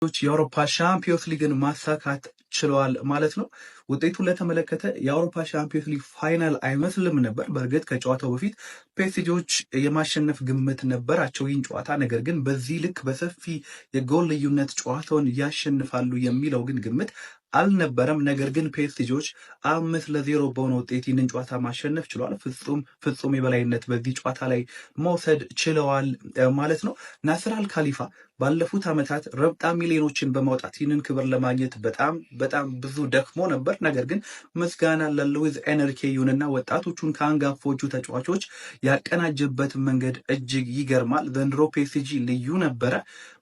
የአውሮፓ ሻምፒዮንስ ሊግን ማሳካት ችለዋል ማለት ነው። ውጤቱን ለተመለከተ የአውሮፓ ሻምፒዮንስ ሊግ ፋይናል አይመስልም ነበር። በእርግጥ ከጨዋታው በፊት ፒኤስጂዎች የማሸነፍ ግምት ነበራቸው ይህን ጨዋታ። ነገር ግን በዚህ ልክ በሰፊ የጎል ልዩነት ጨዋታውን ያሸንፋሉ የሚለው ግን ግምት አልነበረም። ነገር ግን ፒኤስጂዎች 5-0 በሆነ ውጤት ይህንን ጨዋታ ማሸነፍ ችሏል። ፍጹም የበላይነት በዚህ ጨዋታ ላይ መውሰድ ችለዋል ማለት ነው። ናስር አል ካሊፋ ባለፉት ዓመታት ረብጣ ሚሊዮኖችን በማውጣት ይህንን ክብር ለማግኘት በጣም ብዙ ደክሞ ነበር። ነገር ግን ምስጋና ለሉዊስ ኤንሪኬ ይሁንና ወጣቶቹን ከአንጋፎቹ ተጫዋቾች ያቀናጀበት መንገድ እጅግ ይገርማል። ዘንድሮ ፒኤስጂ ልዩ ነበረ።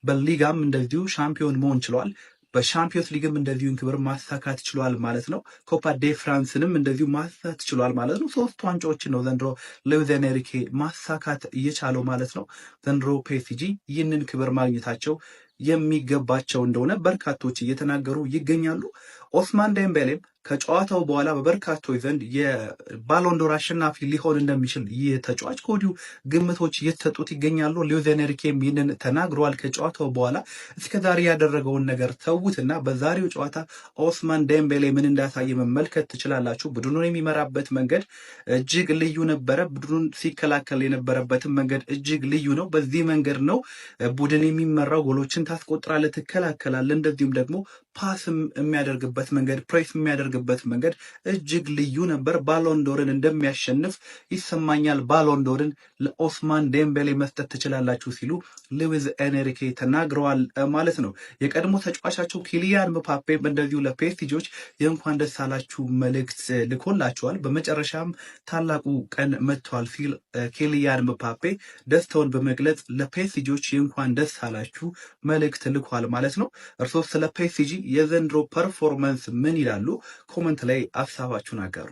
በሊጋም እንደዚሁ ሻምፒዮን መሆን ችሏል። በሻምፒዮንስ ሊግም እንደዚሁ ክብር ማሳካት ችሏል ማለት ነው። ኮፓ ዴ ፍራንስንም እንደዚሁ ማሳካት ችሏል ማለት ነው። 3 ዋንጫዎችን ነው ዘንድሮ ሉዊስ ኤንሪኬ ማሳካት እየቻለው ማለት ነው። ዘንድሮ ፒኤስጂ ይህንን ክብር ማግኘታቸው የሚገባቸው እንደሆነ በርካቶች እየተናገሩ ይገኛሉ። ኦስማን ዴምቤሌም ከጨዋታው በኋላ በበርካቶች ዘንድ የባሎንዶር አሸናፊ ሊሆን እንደሚችል ይህ ተጫዋች ከወዲሁ ግምቶች እየተሰጡት ይገኛሉ። ሉዊስ ኤንሪኬም ይህንን ተናግረዋል። ከጨዋታው በኋላ እስከዛሬ ያደረገውን ነገር ተዉትና በዛሬው ጨዋታ ኦስማን ዴምቤሌ ምን እንዳሳየ መመልከት ትችላላችሁ። ቡድኑን የሚመራበት መንገድ እጅግ ልዩ ነበረ። ቡድኑን ሲከላከል የነበረበትን መንገድ እጅግ ልዩ ነው። በዚህ መንገድ ነው ቡድን የሚመራው። ጎሎችን ታስቆጥራለህ፣ ትከላከላለህ። እንደዚሁም ደግሞ ፓስም የሚያደርግበት መንገድ፣ ፕሬስ የሚያደርግበት መንገድ እጅግ ልዩ ነበር። ባሎንዶርን እንደሚያሸንፍ ይሰማኛል። ባሎንዶርን ለኦስማን ዴምቤሌ መስጠት ትችላላችሁ ሲሉ ሉዊስ ኤንሪኬ ተናግረዋል ማለት ነው። የቀድሞ ተጫዋቻቸው ኪሊያን ምባፔም እንደዚሁ ለፒኤስጂዎች የእንኳን ደስ አላችሁ መልእክት ልኮላቸዋል። በመጨረሻም ታላቁ ቀን መጥቷል ሲል ኪሊያን ምባፔ ደስታውን በመግለጽ ለፒኤስጂዎች የእንኳን ደስ አላችሁ መልእክት ልኳል ማለት ነው። እርሶስ ስለ ፒኤስጂ የዘንድሮ ፐርፎርማንስ ምን ይላሉ? ኮመንት ላይ ሀሳባችሁን አጋሩ።